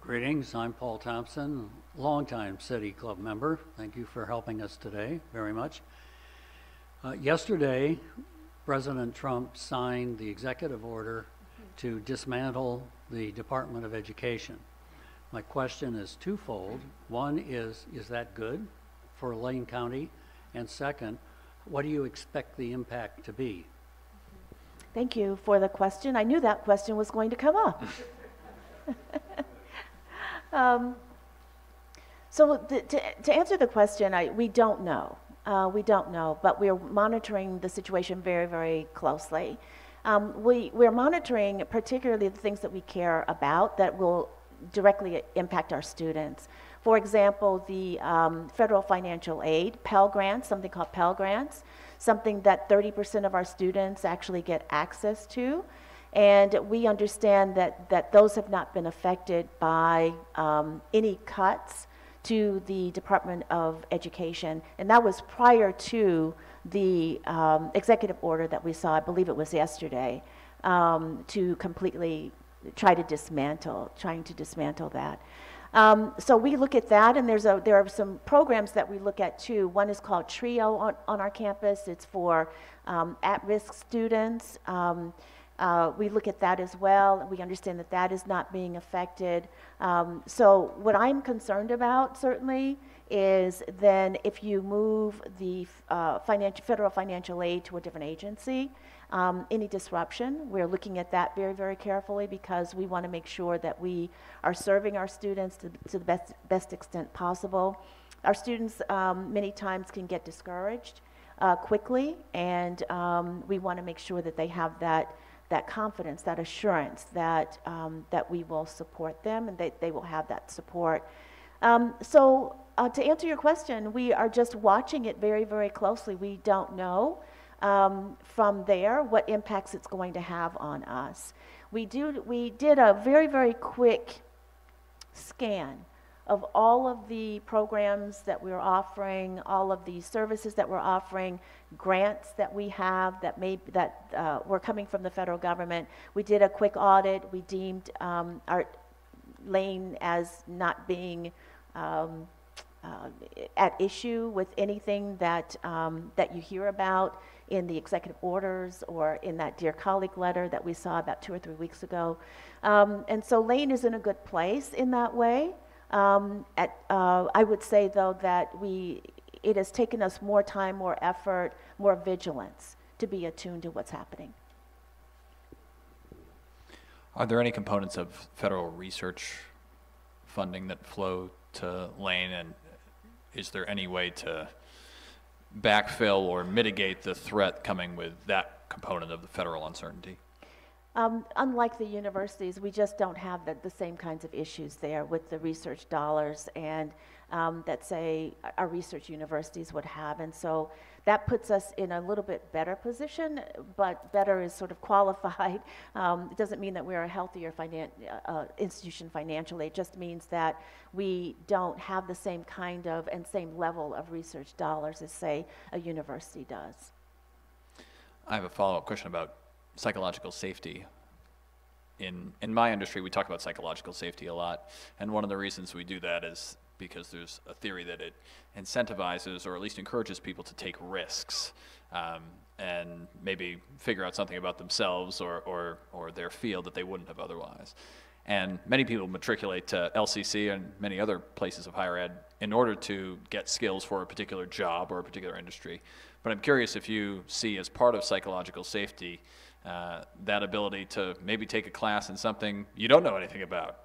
Greetings, I'm Paul Thompson, longtime City Club member. Thank you for helping us today very much. Yesterday, President Trump signed the executive order to dismantle the Department of Education. My question is twofold. One is that good for Lane County? And second, what do you expect the impact to be? Thank you for the question. I knew that question was going to come up. So to answer the question, we don't know. We don't know, but we're monitoring the situation very, very closely. We're monitoring particularly the things that we care about that will directly impact our students. For example, the federal financial aid, Pell Grants, something called Pell Grants, something that 30% of our students actually get access to. And we understand that those have not been affected by any cuts to the Department of Education. And that was prior to the executive order that we saw, I believe it was yesterday, to completely trying to dismantle that. So we look at that, and there are some programs that we look at too. One is called TRIO on our campus. It's for at-risk students. We look at that as well. We understand that that is not being affected. So what I'm concerned about certainly is then if you move the federal financial aid to a different agency, any disruption, we're looking at that very, very carefully because we want to make sure that we are serving our students to the best extent possible. Our students many times can get discouraged quickly, and we want to make sure that they have that confidence, that assurance that we will support them and they will have that support. So to answer your question, we are just watching it very, very closely. We don't know from there what impacts it's going to have on us. We did a very, very quick scan of all of the programs that we're offering, all of the services that we're offering, grants that we have that were coming from the federal government. We did a quick audit. We deemed our lane as not being at issue with anything that, that you hear about in the executive orders or in that Dear Colleague letter that we saw about 2 or 3 weeks ago. And so Lane is in a good place in that way. I would say, though, that it has taken us more time, more effort, more vigilance to be attuned to what's happening. Are there any components of federal research funding that flow to Lane, and is there any way to backfill or mitigate the threat coming with that component of the federal uncertainty? Unlike the universities, we just don't have the same kinds of issues there with the research dollars and that, say, our research universities would have. And so that puts us in a little bit better position, but better is sort of qualified. It doesn't mean that we're a healthier institution financially. It just means that we don't have the same kind of and same level of research dollars as, say, a university does. I have a follow-up question about psychological safety. In my industry, we talk about psychological safety a lot, and one of the reasons we do that is because there's a theory that it incentivizes or at least encourages people to take risks and maybe figure out something about themselves or their field that they wouldn't have otherwise. And many people matriculate to LCC and many other places of higher ed in order to get skills for a particular job or a particular industry. But I'm curious if you see as part of psychological safety that ability to maybe take a class in something you don't know anything about,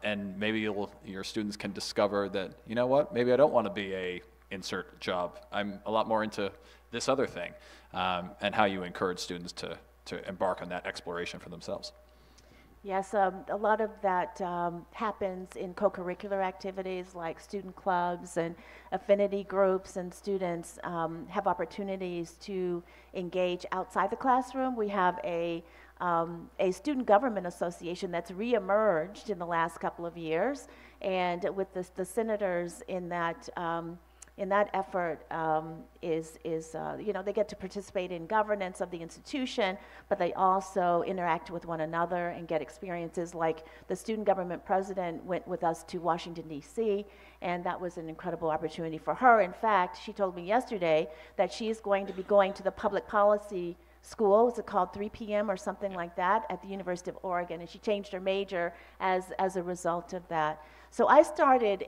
and maybe your students can discover that, you know what, maybe I don't want to be a insert job. I'm a lot more into this other thing, and how you encourage students to embark on that exploration for themselves. Yes, a lot of that happens in co-curricular activities like student clubs and affinity groups, and students have opportunities to engage outside the classroom. We have a student government association that's reemerged in the last couple of years, and with the senators in that effort they get to participate in governance of the institution, but they also interact with one another and get experiences. Like the student government president went with us to Washington, D.C., and that was an incredible opportunity for her. In fact, she told me yesterday that she's going to be going to the public policy school. Is it called 3 p.m. or something like that at the University of Oregon, and she changed her major as a result of that. So I started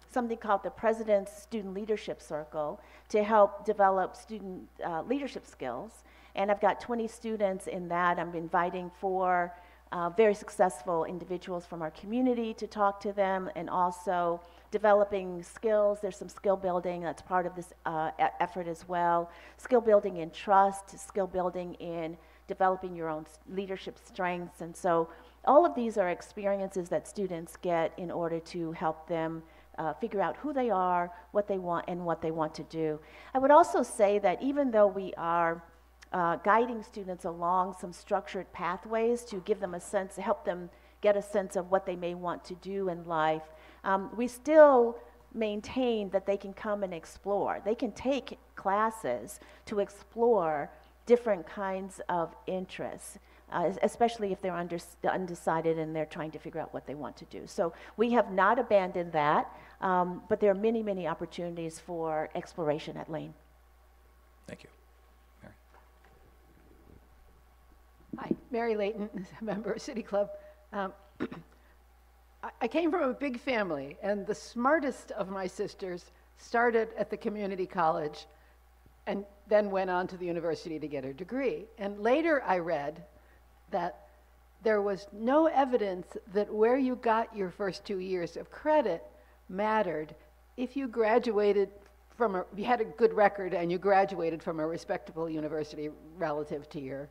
something called the President's Student Leadership Circle to help develop student leadership skills. And I've got 20 students in that. I'm inviting 4 very successful individuals from our community to talk to them, and also developing skills. There's some skill building that's part of this effort as well. Skill building in trust, skill building in developing your own leadership strengths. And so all of these are experiences that students get in order to help them figure out who they are, what they want, and what they want to do. I would also say that even though we are guiding students along some structured pathways to give them a sense, to help them get a sense of what they may want to do in life, we still maintain that they can come and explore. They can take classes to explore different kinds of interests. Especially if they're undecided and they're trying to figure out what they want to do. So we have not abandoned that, but there are many, many opportunities for exploration at Lane. Thank you. Mary. Hi, Mary Layton, member of City Club. I came from a big family, and the smartest of my sisters started at the community college and then went on to the university to get her degree. And later I read that there was no evidence that where you got your first 2 years of credit mattered if you graduated from you had a good record and you graduated from a respectable university relative to your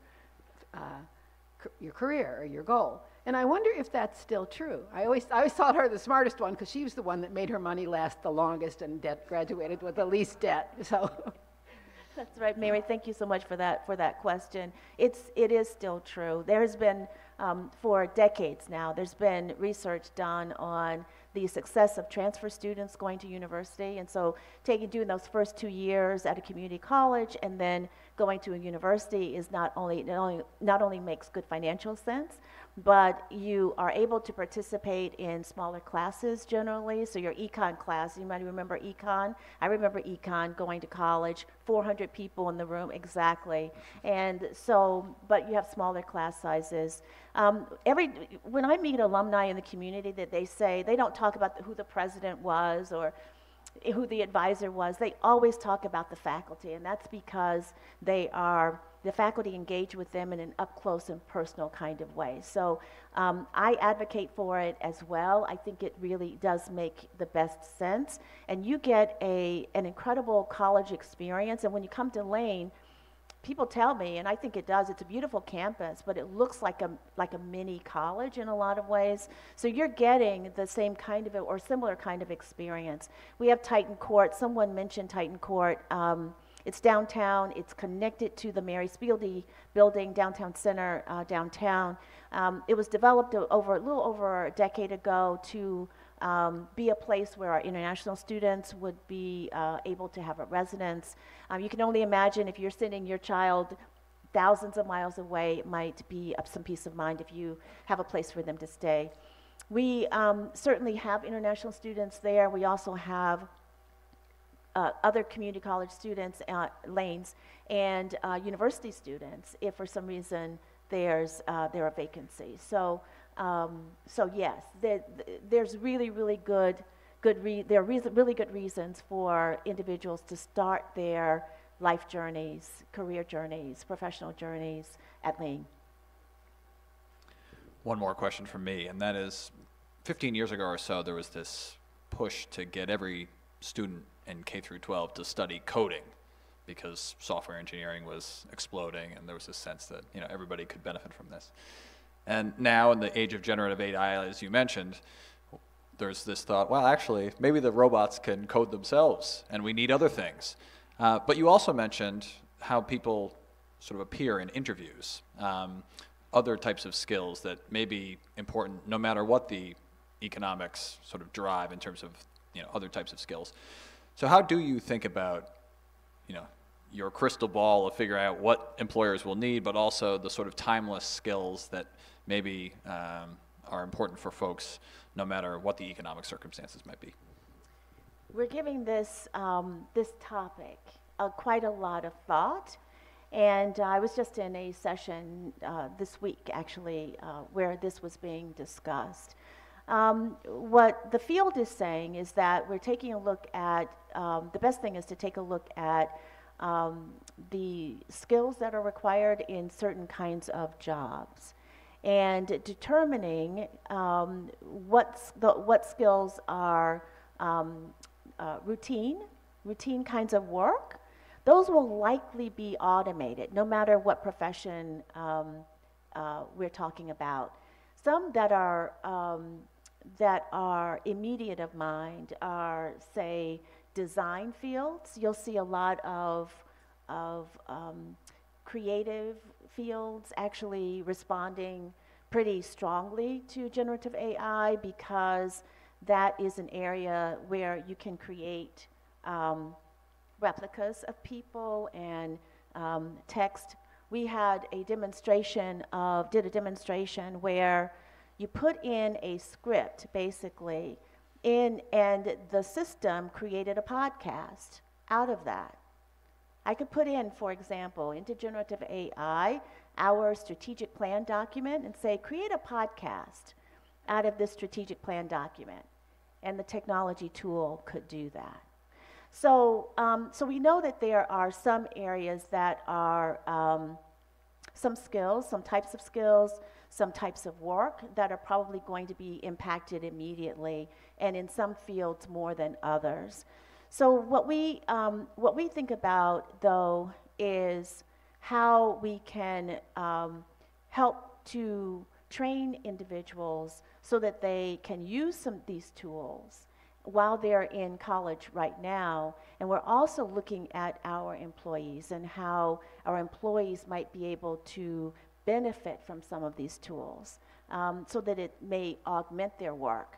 career or your goal. And I wonder if that's still true. I always thought her the smartest one because she was the one that made her money last the longest and graduated with the least debt. So. That's right, Mary. Thank you so much for that question. It is still true. There has been, for decades now, there's been research done on the success of transfer students going to university, and so doing those first 2 years at a community college and then going to a university is not only makes good financial sense, but you are able to participate in smaller classes generally. So your econ class, you might remember econ. I remember econ going to college, 400 people in the room exactly. And so, but you have smaller class sizes. When I meet alumni in the community, that they say, they don't talk about who the president was or who the advisor was. They always talk about the faculty, and that's because the faculty engage with them in an up-close and personal kind of way. So I advocate for it as well. I think it really does make the best sense. And you get an incredible college experience. And when you come to Lane, people tell me, and I think it does, it's a beautiful campus, but it looks like a mini college in a lot of ways. So you're getting the same kind of, or similar kind of experience. We have Titan Court. Someone mentioned Titan Court. It's downtown. It's connected to the Mary Spieldy building, downtown center, downtown. It was developed a little over a decade ago to be a place where our international students would be able to have a residence. You can only imagine if you're sending your child thousands of miles away, it might be some peace of mind if you have a place for them to stay. We certainly have international students there. We also have other community college students, lanes, and university students if for some reason there are vacancies. So yes, there's really good reasons for individuals to start their life journeys, career journeys, professional journeys at Lane. One more question from me, and that is, 15 years ago or so, there was this push to get every student in K through 12 to study coding because software engineering was exploding, and there was this sense that everybody could benefit from this. And now, in the age of generative AI, as you mentioned, there's this thought, well, actually, maybe the robots can code themselves, and we need other things. But you also mentioned how people sort of appear in interviews, other types of skills that may be important no matter what the economics sort of drive in terms of other types of skills. So how do you think about your crystal ball of figuring out what employers will need, but also the sort of timeless skills that maybe are important for folks no matter what the economic circumstances might be? We're giving this topic quite a lot of thought, and I was just in a session this week actually where this was being discussed. What the field is saying is that we're taking a look at, the best thing is to take a look at the skills that are required in certain kinds of jobs and determining what skills are routine kinds of work. Those will likely be automated no matter what profession we're talking about. Some that are immediate of mind are, say, design fields. You'll see a lot of creative fields actually responding pretty strongly to generative AI because that is an area where you can create replicas of people and text. We had a demonstration did a demonstration where you put in a script basically and the system created a podcast out of that. I could put in, for example, into generative AI, our strategic plan document and say, create a podcast out of this strategic plan document. And the technology tool could do that. So, so we know that there are some areas that are some skills, some types of skills, some types of work that are probably going to be impacted immediately, and in some fields more than others. So what we think about, though, is how we can help to train individuals so that they can use these tools while they're in college right now. And we're also looking at our employees and how our employees might be able to benefit from some of these tools so that it may augment their work.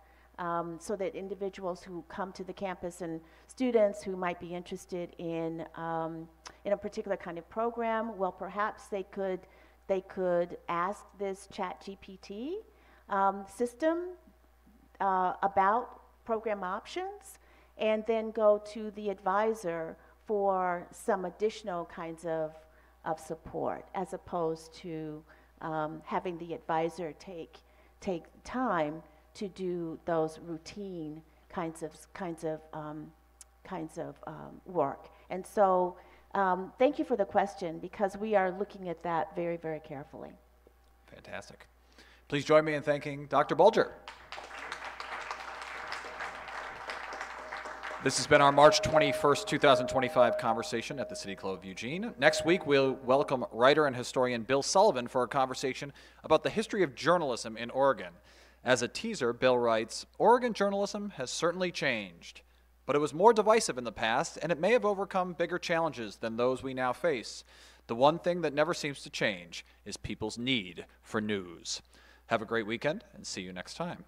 So that individuals who come to the campus and students who might be interested in a particular kind of program, well, perhaps they could they could ask this ChatGPT system about program options, and then go to the advisor for some additional kinds of support, as opposed to having the advisor take time to do those routine kinds of work. And so thank you for the question, because we are looking at that very, very carefully. Fantastic. Please join me in thanking Dr. Bulger. This has been our March 21st, 2025 conversation at the City Club of Eugene. Next week, we'll welcome writer and historian Bill Sullivan for a conversation about the history of journalism in Oregon. As a teaser, Bill writes, "Oregon journalism has certainly changed, but it was more divisive in the past, and it may have overcome bigger challenges than those we now face. The one thing that never seems to change is people's need for news." Have a great weekend, and see you next time.